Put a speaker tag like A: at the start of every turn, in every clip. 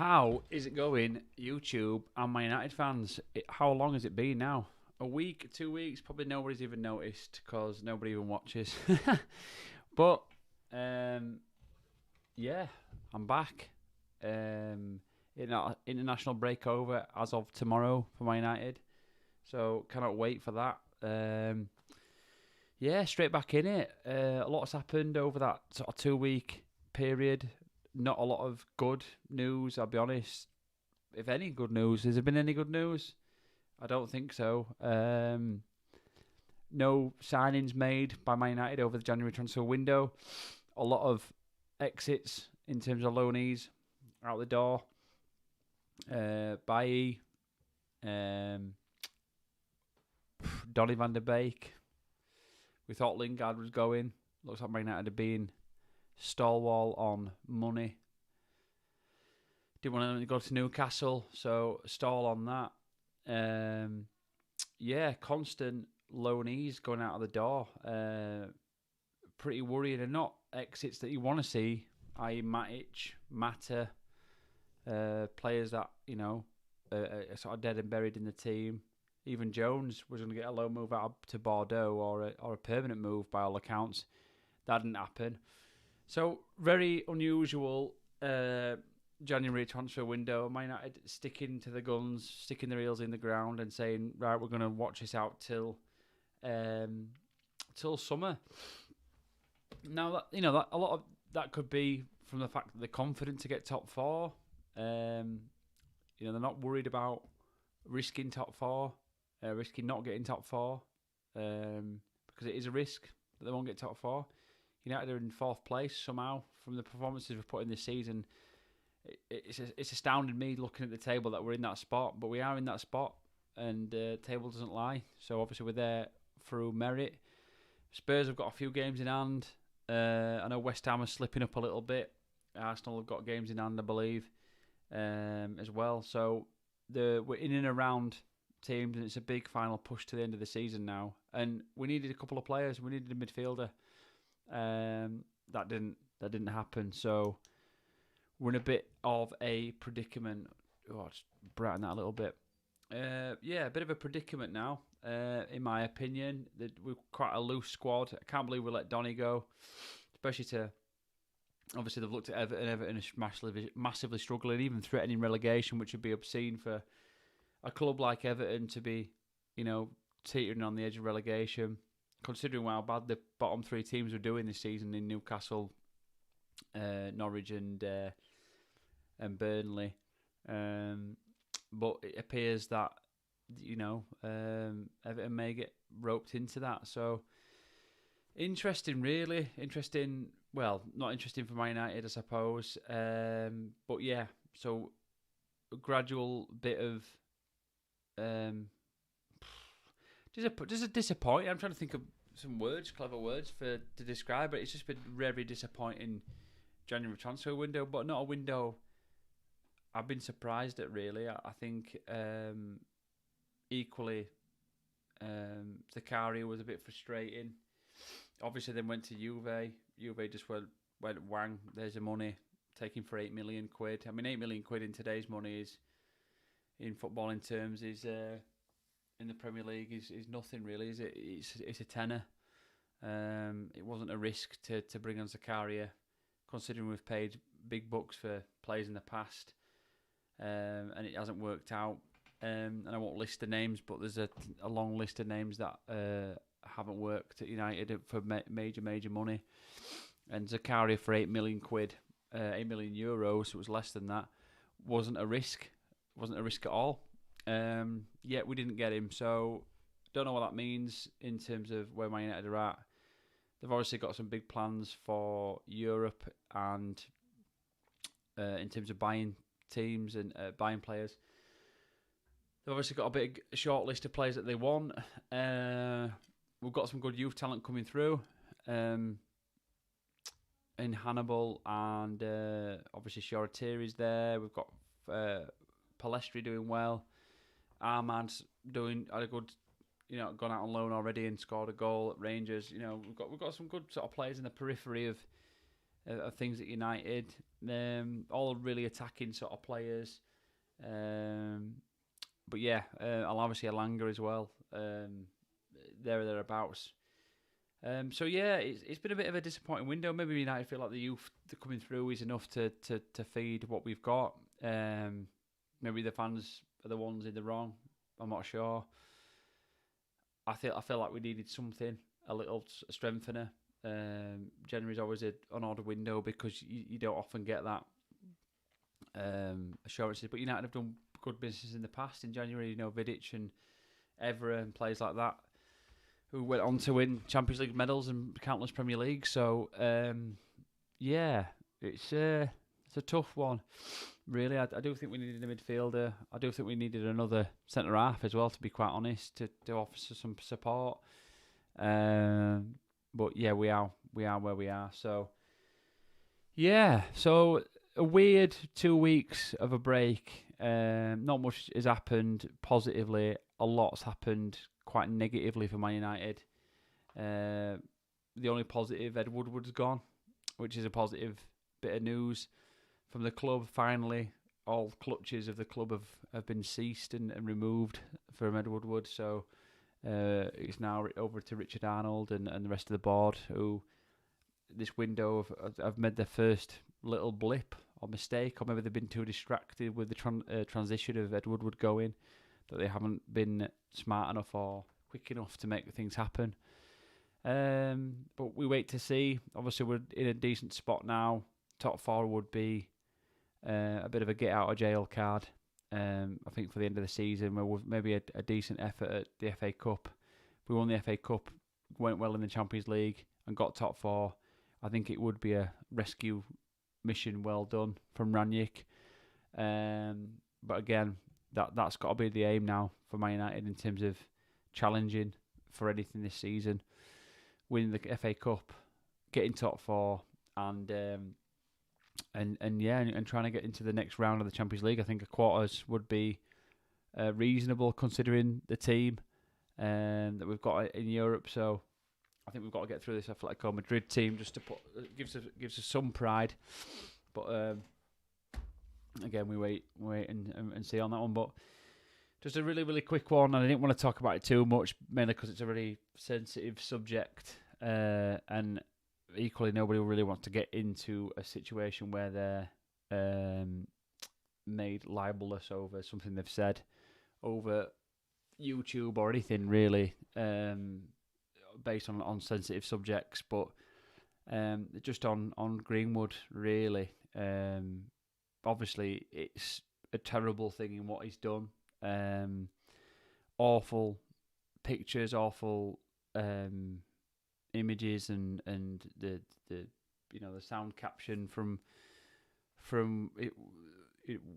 A: How is it going, YouTube and my United fans? How long has it been now? A week, 2 weeks? Probably nobody's even noticed because nobody even watches. But, yeah, I'm back. International break over as of tomorrow for my United. So, cannot wait for that. Yeah, straight back in it. A lot's happened over that sort of 2 week period. Not a lot of good news, I'll be honest. If any good news, has there been any good news? I don't think so. No signings made by Man United over the January transfer window. A lot of exits in terms of loanees out the door. Bailly, Donny van der Beek. We thought Lingard was going. Looks like Man United are being stalwart on money. Didn't want to go to Newcastle, so stall on that. Yeah, constant loanees going out of the door. Pretty worrying, and not exits that you want to see, i.e. Matic, Mata, players that, are sort of dead and buried in the team. Even Jones was going to get a loan move out to Bordeaux or a permanent move by all accounts. That didn't happen. So, very unusual January transfer window. Man United sticking to the guns, sticking their heels in the ground and saying, right, we're going to watch this out till summer. Now, that a lot of that could be from the fact that they're confident to get top four. They're not worried about risking top four, risking not getting top four, because it is a risk that they won't get top four. United are in fourth place somehow from the performances we've put in this season. It's astounded me looking at the table that we're in that spot, but we are in that spot, and the table doesn't lie. So obviously we're there through merit. Spurs have got a few games in hand. I know West Ham are slipping up a little bit. Arsenal have got games in hand, I believe, as well. So we're in and around teams, and it's a big final push to the end of the season now. And we needed a couple of players. We needed a midfielder. That didn't happen. So we're in a bit of a predicament. Oh, just brighten that a little bit. A bit of a predicament now. In my opinion, that we're quite a loose squad. I can't believe we let Donny go, especially obviously they've looked at Everton. Everton is massively struggling, even threatening relegation, which would be obscene for a club like Everton to be, teetering on the edge of relegation. Considering how bad the bottom three teams are doing this season in Newcastle, Norwich and Burnley, but it appears that Everton may get roped into that. So interesting, really interesting. Well, not interesting for Man United, I suppose. But yeah, so a gradual bit of Does it disappoint? I'm trying to think of some clever words to describe it. It's just been very disappointing January transfer window, but not a window I've been surprised at, really. I think equally Zakaria was a bit frustrating. Obviously, then went to Juve. Juve just went wang. There's the money, taking for 8 million quid. I mean, 8 million quid in today's money is, in footballing terms, is in the Premier League is nothing, really, is it? It's a tenner. It wasn't a risk to bring on Zakaria, considering we've paid big bucks for players in the past, and it hasn't worked out. And I won't list the names, but there's a long list of names that haven't worked at United for major money. And Zakaria for 8 million quid, 8 million euros, so it was less than that, wasn't a risk. Wasn't a risk at all. Yet we didn't get him, so don't know what that means in terms of where Man United are at. They've obviously got some big plans for Europe and in terms of buying teams and buying players. They've obviously got a big short list of players that they want. We've got some good youth talent coming through in Hannibal, and obviously Shoretiri's there. We've got Palestri doing well. Armad's had a good, gone out on loan already and scored a goal at Rangers. We've got some good sort of players in the periphery of of things at United. All really attacking sort of players. But yeah, I'll obviously Elanga as well. Thereabouts. So yeah, it's been a bit of a disappointing window. Maybe United feel like the youth coming through is enough to feed what we've got. Maybe the fans are the ones in the wrong. I'm not sure. I feel like we needed something, a little strengthener. January's always an odd window because you don't often get that assurances. But United have done good business in the past in January. You know, Vidic and Evra and players like that who went on to win Champions League medals and countless Premier League. So yeah, it's a tough one. Really, I do think we needed a midfielder. I do think we needed another centre half as well, to be quite honest, to offer some support. But yeah, we are where we are. So yeah, so a weird 2 weeks of a break. Not much has happened positively. A lot's happened quite negatively for Man United. The only positive, Ed Woodward's gone, which is a positive bit of news from the club. Finally, all clutches of the club have been ceased and removed from Ed Woodward. So it's now over to Richard Arnold and the rest of the board, who this window have made their first little blip or mistake, or maybe they've been too distracted with the transition of Ed Woodward going, that they haven't been smart enough or quick enough to make things happen. But we wait to see. Obviously, we're in a decent spot now. Top four would be a bit of a get out of jail card. I think for the end of the season, where with maybe a decent effort at the FA Cup. If we won the FA Cup, went well in the Champions League, and got top four, I think it would be a rescue mission well done from Rangnick. But again, that's got to be the aim now for Man United in terms of challenging for anything this season, winning the FA Cup, getting top four, and trying to get into the next round of the Champions League. I think a quarters would be reasonable considering the team that we've got in Europe. So I think we've got to get through this Atletico Madrid team just to gives us some pride. But again, we wait and see on that one. But just a really, really quick one, and I didn't want to talk about it too much, mainly because it's a really sensitive subject, and equally nobody really wants to get into a situation where they're made libelous over something they've said over YouTube or anything really, based on sensitive subjects. But just on Greenwood, really, obviously it's a terrible thing in what he's done. Awful pictures, awful images, and the sound caption from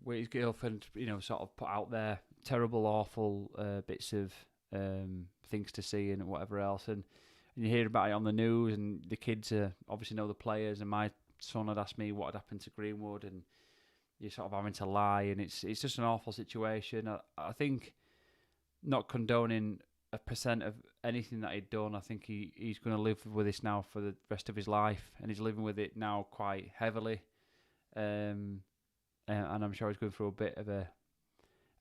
A: where his girlfriend sort of put out there, terrible, awful bits of things to see and whatever else, and you hear about it on the news, and the kids obviously know the players, and my son had asked me what had happened to Greenwood, and you're sort of having to lie, and it's just an awful situation. I think, not condoning 1% of anything that he'd done, I think he's going to live with this now for the rest of his life, and he's living with it now quite heavily, and I'm sure he's going through a bit of a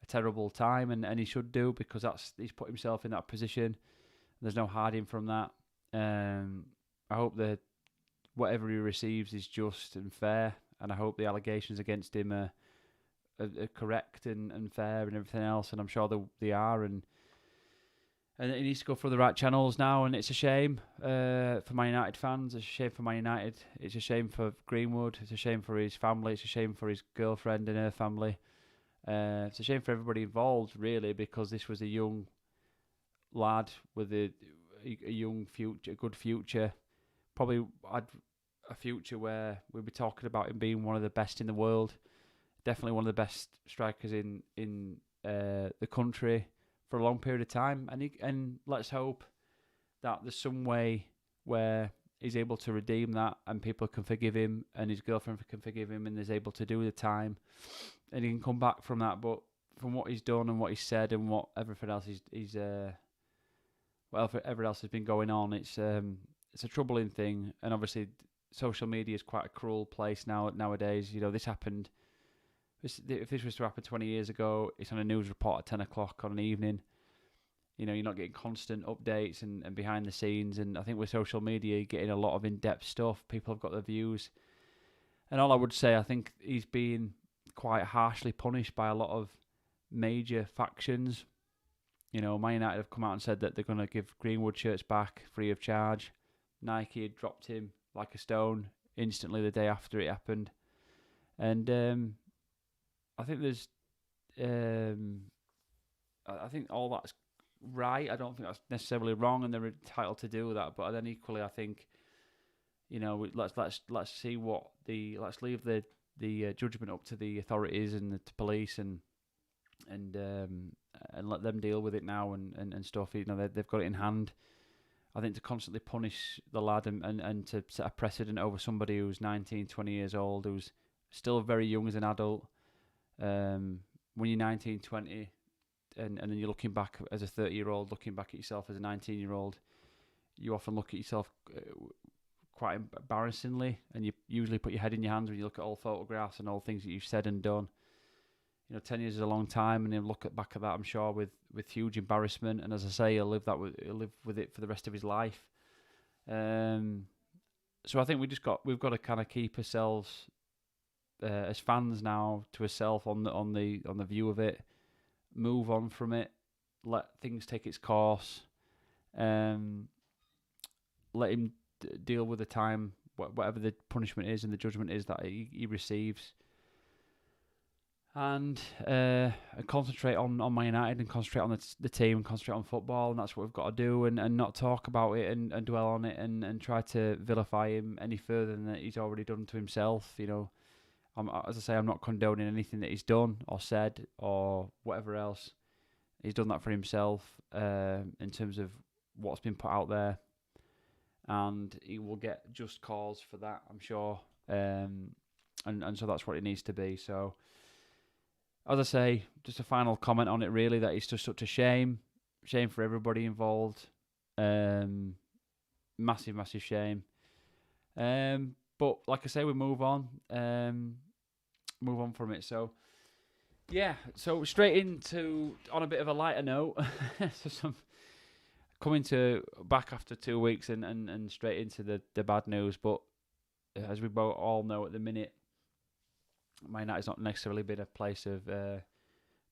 A: terrible time, and he should do, because he's put himself in that position. There's no hiding from that. I hope that whatever he receives is just and fair, and I hope the allegations against him are correct and fair and everything else, and I'm sure they are, and he needs to go through the right channels now. And it's a shame for Man United fans. It's a shame for Man United. It's a shame for Greenwood. It's a shame for his family. It's a shame for his girlfriend and her family. It's a shame for everybody involved, really, because this was a young lad with a young future, a good future. Probably had a future where we'd be talking about him being one of the best in the world. Definitely one of the best strikers in the country for a long period of time, and let's hope that there's some way where he's able to redeem that, and people can forgive him, and his girlfriend can forgive him, and is able to do the time, and he can come back from that. But from what he's done and what he's said and what everything else whatever else has been going on, it's a troubling thing, and obviously social media is quite a cruel place nowadays. You know, this happened. If this was to happen 20 years ago, it's on a news report at 10 o'clock on an evening. You know, you're not getting constant updates and behind the scenes. And I think with social media, you're getting a lot of in-depth stuff. People have got their views. And all I would say, I think he's been quite harshly punished by a lot of major factions. You know, Man United have come out and said that they're going to give Greenwood shirts back free of charge. Nike had dropped him like a stone instantly the day after it happened. And I think there's... I think all that's right. I don't think that's necessarily wrong, and they're entitled to do that. But then equally, I think, you know, let's see what let's leave the judgment up to the authorities and the police and let them deal with it now and stuff. You know, they've got it in hand. I think to constantly punish the lad and to set a precedent over somebody who's 19, 20 years old, who's still very young as an adult. When you're 19, 20, and then you're looking back as a 30-year-old, looking back at yourself as a 19-year-old, you often look at yourself quite embarrassingly, and you usually put your head in your hands when you look at all photographs and all things that you've said and done. You know, 10 years is a long time, and he'll look back at that, I'm sure, with huge embarrassment. And as I say, he'll live with it for the rest of his life. So I think we've got to kind of keep ourselves as fans now to ourselves on the view of it. Move on from it. Let things take its course. Let him deal with the time, whatever the punishment is and the judgment is that he receives. And concentrate on Man United and concentrate on the team and concentrate on football, and that's what we've got to do, and not talk about it and dwell on it and try to vilify him any further than that he's already done to himself. You know, as I say, I'm not condoning anything that he's done or said or whatever else. He's done that for himself in terms of what's been put out there, and he will get just cause for that, I'm sure. And so that's what it needs to be. So, as I say, just a final comment on it, really, that it's just such a shame for everybody involved. Massive, massive shame. But like I say, we move on from it. So, yeah, so straight into, on a bit of a lighter note, so coming back after 2 weeks and straight into the bad news. But as we both all know at the minute, Man United's not necessarily been a place of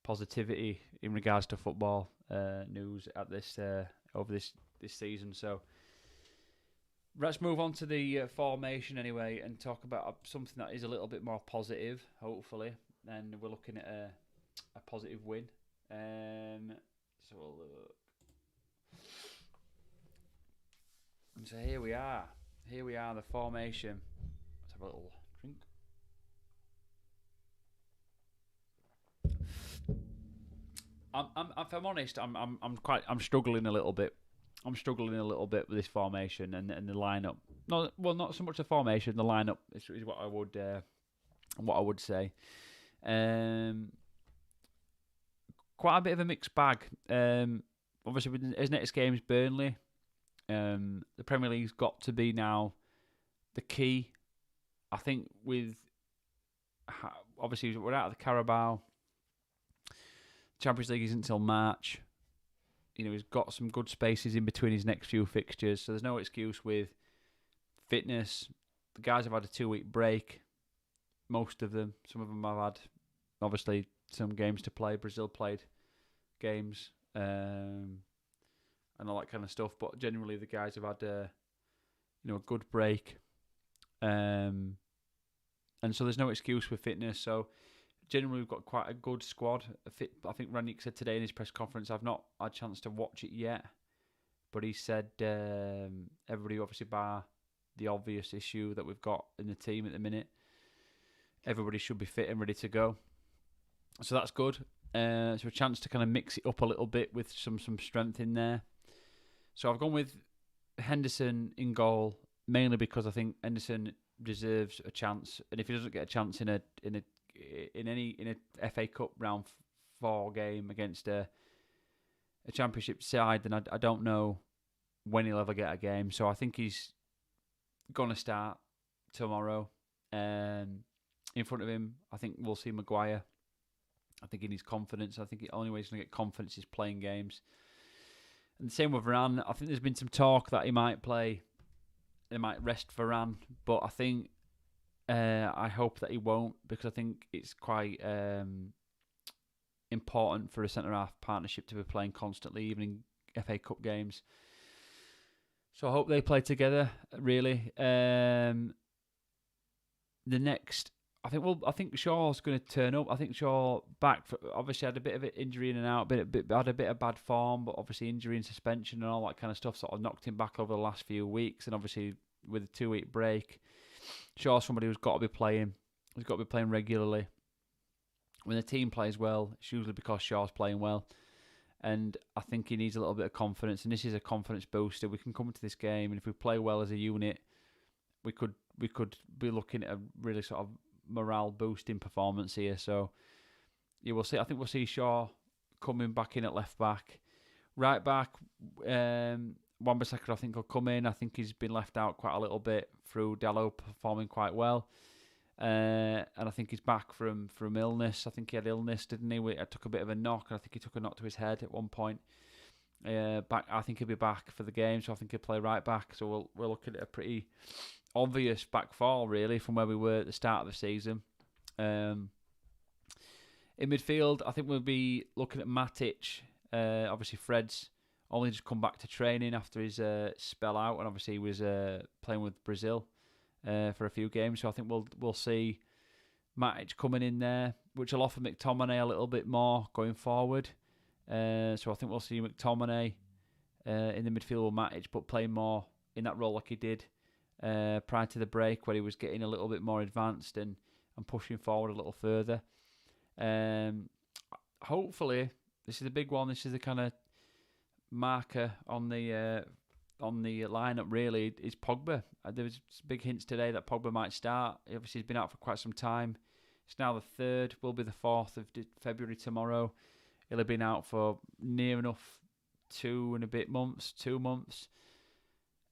A: positivity in regards to football news at this over this season. So let's move on to the formation anyway and talk about something that is a little bit more positive, hopefully. And we're looking at a positive win. So we'll look. So here we are. The formation. Let's have a little drink. If I'm honest, I'm struggling a little bit. I'm struggling a little bit with this formation and the lineup. Not so much the formation. The lineup is what I would say. Quite a bit of a mixed bag. Obviously, with his next game is Burnley. The Premier League's got to be now the key. I think with obviously we're out of the Carabao. Champions League isn't until March. You know, he's got some good spaces in between his next few fixtures, so there's no excuse with fitness. The guys have had a 2-week break. Most of them. Some of them have had, obviously, some games to play. Brazil played games and all that kind of stuff. But generally, the guys have had a good break. And so there's no excuse with fitness. So generally, we've got quite a good squad. I think Ragnick said today in his press conference, I've not had a chance to watch it yet, but he said everybody, obviously bar the obvious issue that we've got in the team at the minute, everybody should be fit and ready to go. So that's good. So a chance to kind of mix it up a little bit with some strength in there. So I've gone with Henderson in goal, mainly because I think Henderson deserves a chance, and if he doesn't get a chance in a FA Cup round 4 game against a Championship side, then I don't know when he'll ever get a game. So I think he's gonna start. tomorrow. In front of him, I think we'll see Maguire. I think he needs confidence. I think the only way he's going to get confidence is playing games. And the same with Varane. I think there's been some talk that he might play. They might rest Varane, but I think I hope that he won't, because I think it's quite important for a centre-half partnership to be playing constantly, even in FA Cup games. So I hope they play together, really. The next, I think Shaw's going to turn up. I think Shaw obviously had a bit of an injury in and out, had a bit of bad form, but obviously injury and suspension and all that kind of stuff sort of knocked him back over the last few weeks. And obviously with a 2-week break, Shaw's somebody who's got to be playing. He's got to be playing regularly. When the team plays well, it's usually because Shaw's playing well. And I think he needs a little bit of confidence, and this is a confidence booster. We can come into this game, and if we play well as a unit, we could be looking at a really sort of morale boosting performance here. So you will see. I think we'll see Shaw coming back in at left back, right back. Wan-Bissaka I think will come in. I think he's been left out quite a little bit through Dalot performing quite well. And I think he's back from illness. I think he had illness, didn't he? I took a bit of a knock. I think he took a knock to his head at one point. I think he'll be back for the game, so I think he'll play right back. So we're looking at a pretty obvious back four, really, from where we were at the start of the season. In midfield, I think we'll be looking at Matic. Obviously, Fred's only just come back to training after his spell out, and obviously he was playing with Brazil for a few games. So I think we'll see Matic coming in there, which will offer McTominay a little bit more going forward. So I think we'll see McTominay in the midfield with Matic, but playing more in that role like he did prior to the break, where he was getting a little bit more advanced and pushing forward a little further. Hopefully, this is the big one. This is the kind of marker on the lineup, really, is Pogba. There was big hints today that Pogba might start. Obviously, he's been out for quite some time. It's now the 3rd, will be the 4th of February tomorrow. He'll have been out for near enough 2 months.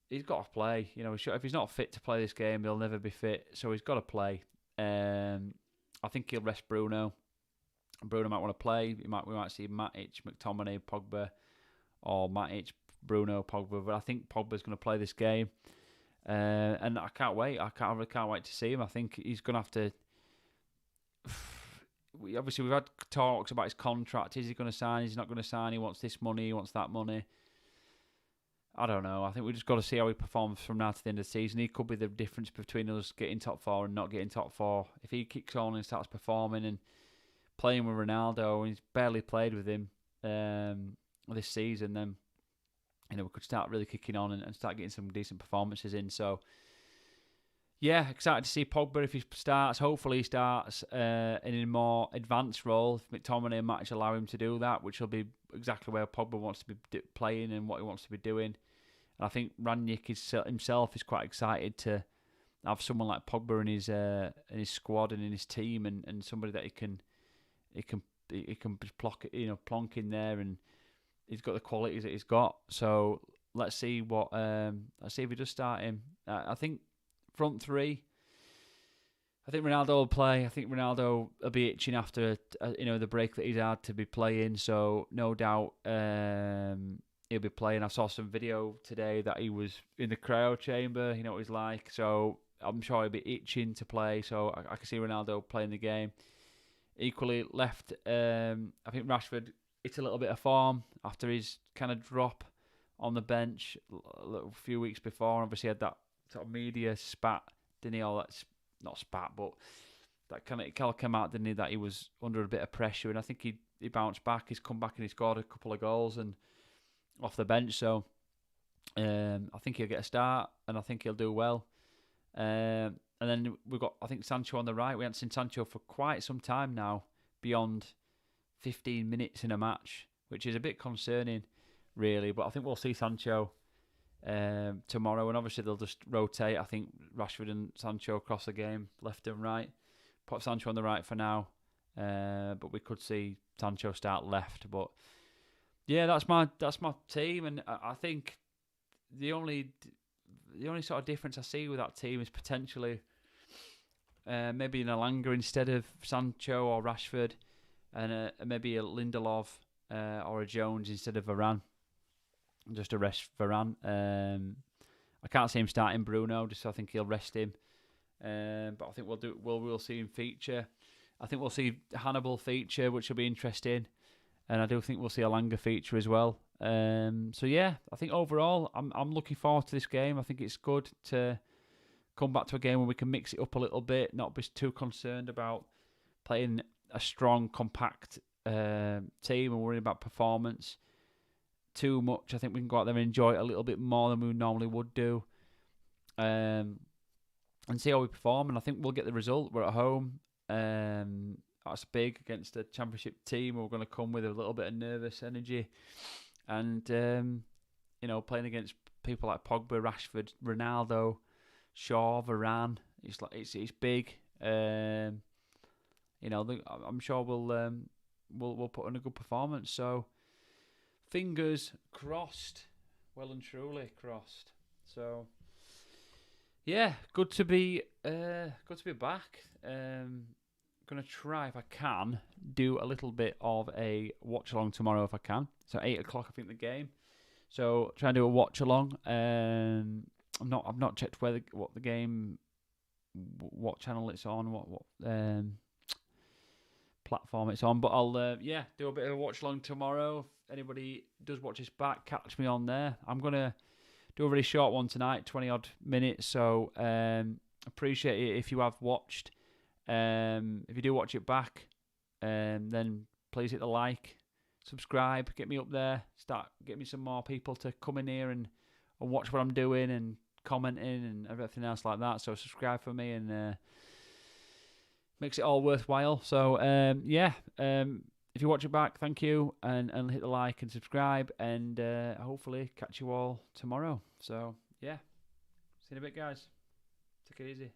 A: He's got to play. You know, if he's not fit to play this game, he'll never be fit. So he's got to play. I think he'll rest Bruno. Bruno might want to play. We might see Matic, McTominay, Pogba, or Matic, Bruno, Pogba. But I think Pogba's going to play this game, and I can't wait. I can't wait to see him. I think he's going to have to. We've had talks about his contract. Is he going to sign? Is he not going to sign? He wants this money. He wants that money. I don't know. I think we just got to see how he performs from now to the end of the season. He could be the difference between us getting top 4 and not getting top 4. If he kicks on and starts performing and playing with Ronaldo, and he's barely played with him this season, then we could start really kicking on and start getting some decent performances in. So yeah, excited to see Pogba if he starts. Hopefully he starts in a more advanced role. If McTominay and Matic allow him to do that, which will be exactly where Pogba wants to be playing and what he wants to be doing. And I think Rangnick himself is quite excited to have someone like Pogba in his squad and in his team, and somebody that he can just plonk in there, and he's got the qualities that he's got. So let's see if he does start him. I think front three, I think Ronaldo will play. I think Ronaldo will be itching after the break that he's had to be playing. So no doubt he'll be playing. I saw some video today that he was in the cryo chamber. You know what he's like. So I'm sure he'll be itching to play. So I can see Ronaldo playing the game. Equally left, I think Rashford hit a little bit of form after his kind of drop on the bench a few weeks before. Obviously had that sort of media spat, didn't he? All that's not spat, but that kind of came out, didn't he? That he was under a bit of pressure, and I think he bounced back. He's come back and he scored a couple of goals and off the bench. So I think he'll get a start, and I think he'll do well. And then we've got, I think, Sancho on the right. We haven't seen Sancho for quite some time now, beyond 15 minutes in a match, which is a bit concerning, really. But I think we'll see Sancho tomorrow, and obviously they'll just rotate. I think Rashford and Sancho across the game, left and right. Put Sancho on the right for now, but we could see Sancho start left. But yeah, that's my team, and I think the only the only sort of difference I see with that team is potentially maybe an Elanga instead of Sancho or Rashford, and maybe a Lindelof or a Jones instead of Varane. Just to rest Varane. I can't see him starting Bruno, just so I think he'll rest him. But I think we'll see him feature. I think we'll see Hannibal feature, which will be interesting, and I do think we'll see Elanga feature as well. So yeah, I think overall I'm looking forward to this game. I think it's good to come back to a game where we can mix it up a little bit, not be too concerned about playing a strong, compact team and worrying about performance too much. I think we can go out there and enjoy it a little bit more than we normally would do, and see how we perform. And I think we'll get the result. We're at home. That's big against a championship team. We're going to come with a little bit of nervous energy, and playing against people like Pogba, Rashford, Ronaldo, Shaw, Varane. It's big. I'm sure we'll put in a good performance. So fingers crossed, well and truly crossed. So yeah, good to be back. Gonna try, if I can, do a little bit of a watch along tomorrow if I can. So 8 o'clock, I think, the game. So try and do a watch along. I've not checked what the game, what channel it's on, what platform it's on. But I'll do a bit of a watch along tomorrow. If anybody does watch this back, catch me on there. I'm gonna do a really short one tonight, 20 odd minutes. So appreciate it if you have watched. If you do watch it back, then please hit the like, subscribe, get me up there, get me some more people to come in here and watch what I'm doing and commenting and everything else like that. So subscribe for me, and makes it all worthwhile. So if you watch it back, thank you, and hit the like and subscribe, and hopefully catch you all tomorrow. So yeah, see you in a bit, guys. Take it easy.